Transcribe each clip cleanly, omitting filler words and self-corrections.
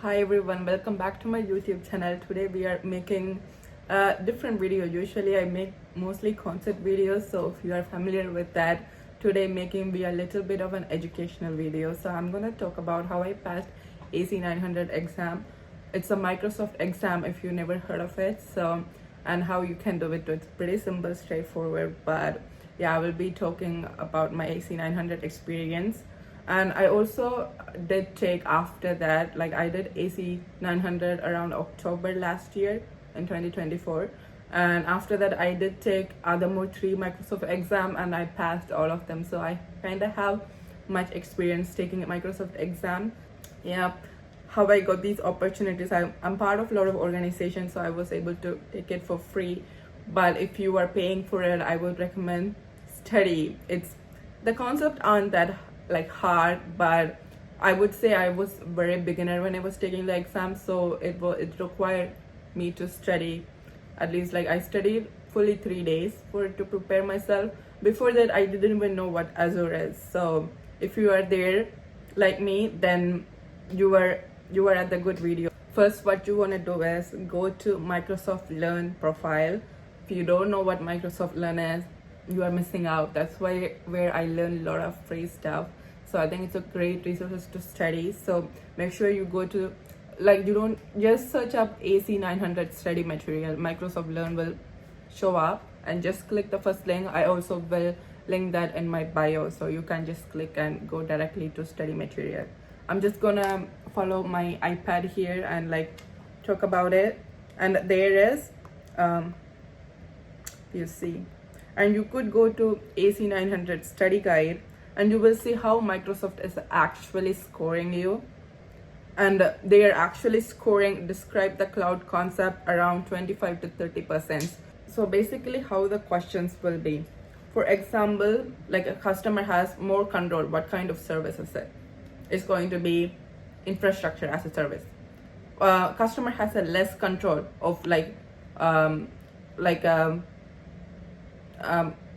Hi everyone, welcome back to my YouTube channel. Today we are making a different video. Usually I make mostly concept videos, so if you are familiar with that, today making be a little bit of an educational video. So I'm gonna talk about how I passed AZ-900 exam. It's a Microsoft exam if you never heard of it. So and how you can do it. It's pretty simple, straightforward, but yeah, I will be talking about my AZ-900 experience. And I also did take after that, like I did AZ-900 around October last year in 2024, and after that I did take other more 3 Microsoft exam and I passed all of them, so I kind of have much experience taking a Microsoft exam. Yeah, how I got these opportunities, I'm part of a lot of organizations, so I was able to take it for free. But if you are paying for it, I would recommend study. It's the concept aren't that like hard, but I would say I was very beginner when I was taking the exam, so it required me to study. At least like I studied fully 3 days for it to prepare myself. Before that I didn't even know what Azure is. So if you are there like me, then you are at the good video. First, what you want to do is go to Microsoft Learn profile. If you don't know what Microsoft Learn is, you are missing out. That's where I learned a lot of free stuff. So I think it's a great resource to study. So make sure you go to, like, you don't just search up AZ-900 study material. Microsoft Learn will show up, and just click the first link. I also will link that in my bio, so you can just click and go directly to study material. I'm just gonna follow my iPad here and like talk about it. And there is you see, and you could go to AZ-900 study guide, and you will see how Microsoft is actually scoring you. And they are actually scoring describe the cloud concept around 25 to 30%. So basically how the questions will be, for example, like a customer has more control, what kind of service is it? It's going to be infrastructure as a service. Customer has a less control of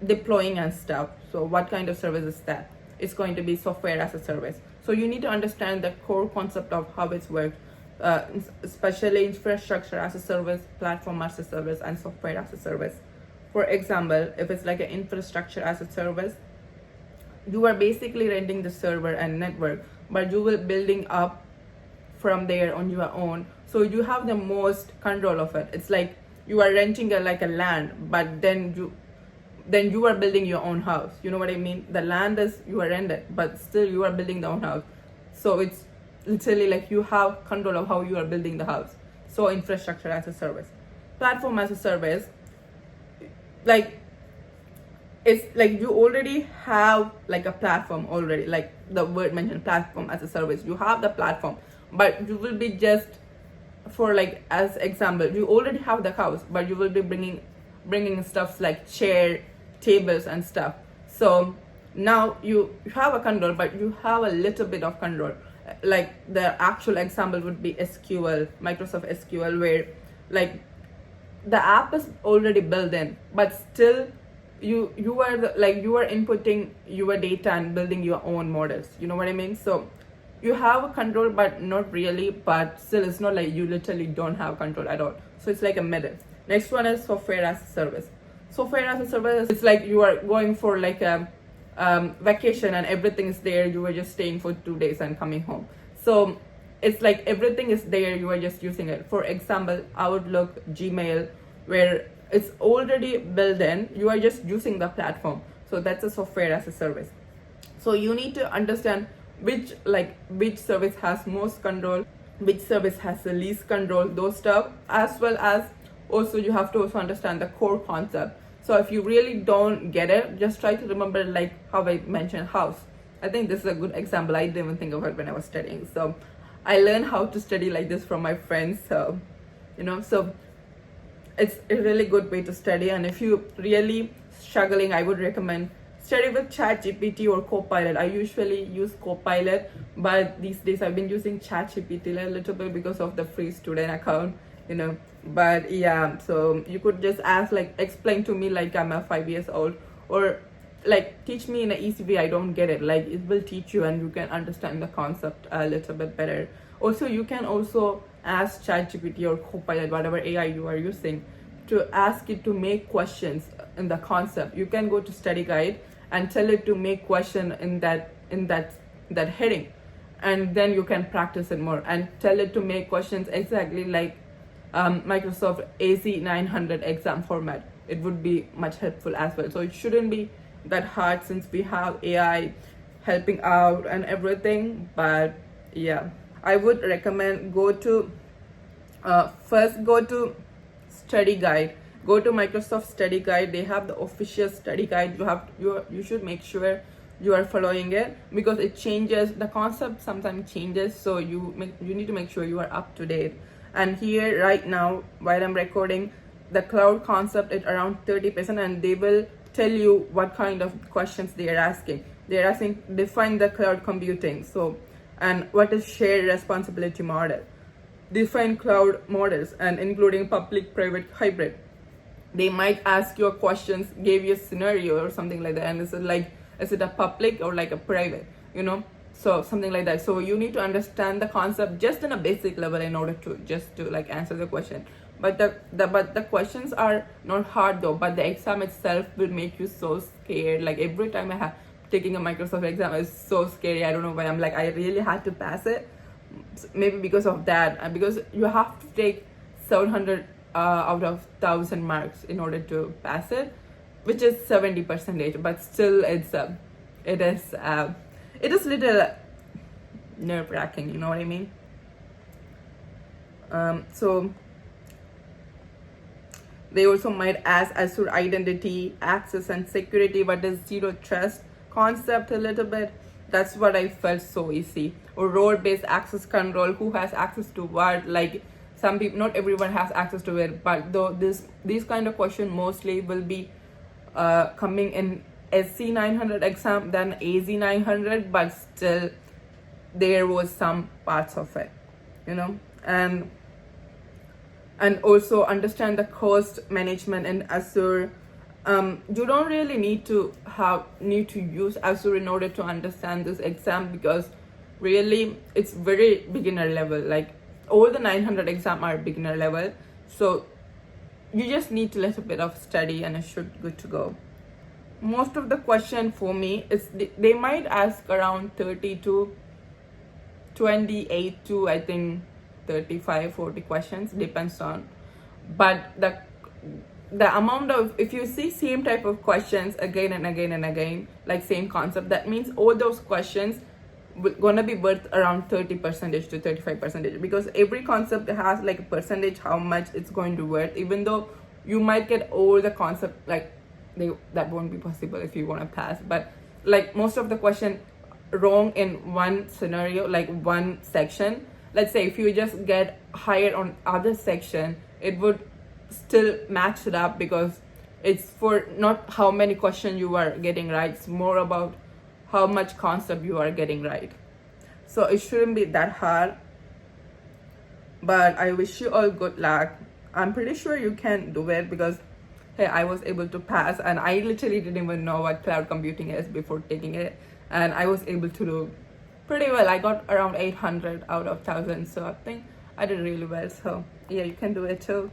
deploying and stuff. So what kind of service is that? It's going to be software as a service. So you need to understand the core concept of how it's worked, especially infrastructure as a service, platform as a service, and software as a service. For example, if it's like an infrastructure as a service, you are basically renting the server and network, but you will building up from there on your own. So you have the most control of it. It's like you are renting a land, but then you are building your own house. You know what I mean? The land is you are rented, but still you are building the own house. So it's literally like you have control of how you are building the house. So infrastructure as a service, platform as a service, like it's like you already have like a platform already, like the word mentioned, platform as a service. You have the platform, but you will be just, for like as example, you already have the house, but you will be bringing stuff like chair, tables and stuff. So now you have a control, but you have a little bit of control. Like the actual example would be SQL, Microsoft SQL, where like the app is already built in, but still you are you are inputting your data and building your own models. You know what I mean? So you have a control, but not really, but still it's not like you literally don't have control at all. So it's like a middle. Next one is software as a service. Software as a service, it's like you are going for like a vacation and everything is there. You are just staying for 2 days and coming home. So it's like everything is there. You are just using it. For example, Outlook, Gmail, where it's already built in. You are just using the platform. So that's a software as a service. So you need to understand which service has most control, which service has the least control, those stuff, as well as also you have to also understand the core concept. So if you really don't get it, just try to remember like how I mentioned house. I think this is a good example. I didn't even think of it when I was studying. So I learned how to study like this from my friends. So so it's a really good way to study. And if you really struggling, I would recommend study with ChatGPT or Copilot. I usually use Copilot, but these days I've been using ChatGPT a little bit because of the free student account. But yeah, so you could just ask, like, explain to me like I'm a 5 years old, or like teach me in an easy way. I don't get it, like it will teach you and you can understand the concept a little bit better. Also, you can also ask ChatGPT or Copilot, whatever AI you are using, to ask it to make questions in the concept. You can go to study guide and tell it to make question in that heading, and then you can practice it more and tell it to make questions exactly like Microsoft AZ-900 exam format. It would be much helpful as well. So it shouldn't be that hard since we have AI helping out and everything. But yeah, I would recommend first go to study guide. Go to Microsoft study guide. They have the official study guide. You should make sure you are following it, because it changes, the concept sometimes changes, so you need to make sure you are up to date. And here right now while I'm recording, the cloud concept is around 30%, and they will tell you what kind of questions they are asking. They're asking define the cloud computing, so, and what is shared responsibility model, define cloud models, and including public, private, hybrid. They might ask you questions, give you a scenario or something like that, and is it a public or like a private, so something like that. So you need to understand the concept just in a basic level in order to like answer the question. But the questions are not hard though, but the exam itself will make you so scared. Like every time I have taking a Microsoft exam, it's so scary. I don't know why. I'm like, I really had to pass it, maybe because of that, and because you have to take 700 out of 1,000 marks in order to pass it, which is 70%, but still it is little nerve-wracking, you know what I mean? So they also might ask Azure identity, access, and security. What is zero trust concept a little bit? That's what I felt so easy. Or role-based access control, who has access to what? Like some people, not everyone has access to it, but though these kind of questions mostly will be coming in SC900 exam than AZ900, but still there was some parts of it, and also understand the cost management in Azure. You don't really need to use Azure in order to understand this exam, because really it's very beginner level. Like all the 900 exam are beginner level, so you just need a little bit of study and it should good to go. Most of the question for me is they might ask around 30 to 28 to I think 35-40 questions, depends on. But the amount of, if you see same type of questions again and again and again, like same concept, that means all those questions gonna be worth around 30% to 35%, because every concept has like a percentage how much it's going to worth. Even though you might get all the concept, like that won't be possible if you want to pass, but like most of the question wrong in one scenario, like one section. Let's say if you just get higher on other section, it would still match it up, because it's for not how many questions you are getting right, it's more about how much concept you are getting right. So it shouldn't be that hard, but I wish you all good luck. I'm pretty sure you can do it, because hey, I was able to pass, and I literally didn't even know what cloud computing is before taking it, and I was able to do pretty well. I got around 800 out of 1,000, so I think I did really well. So yeah, you can do it too.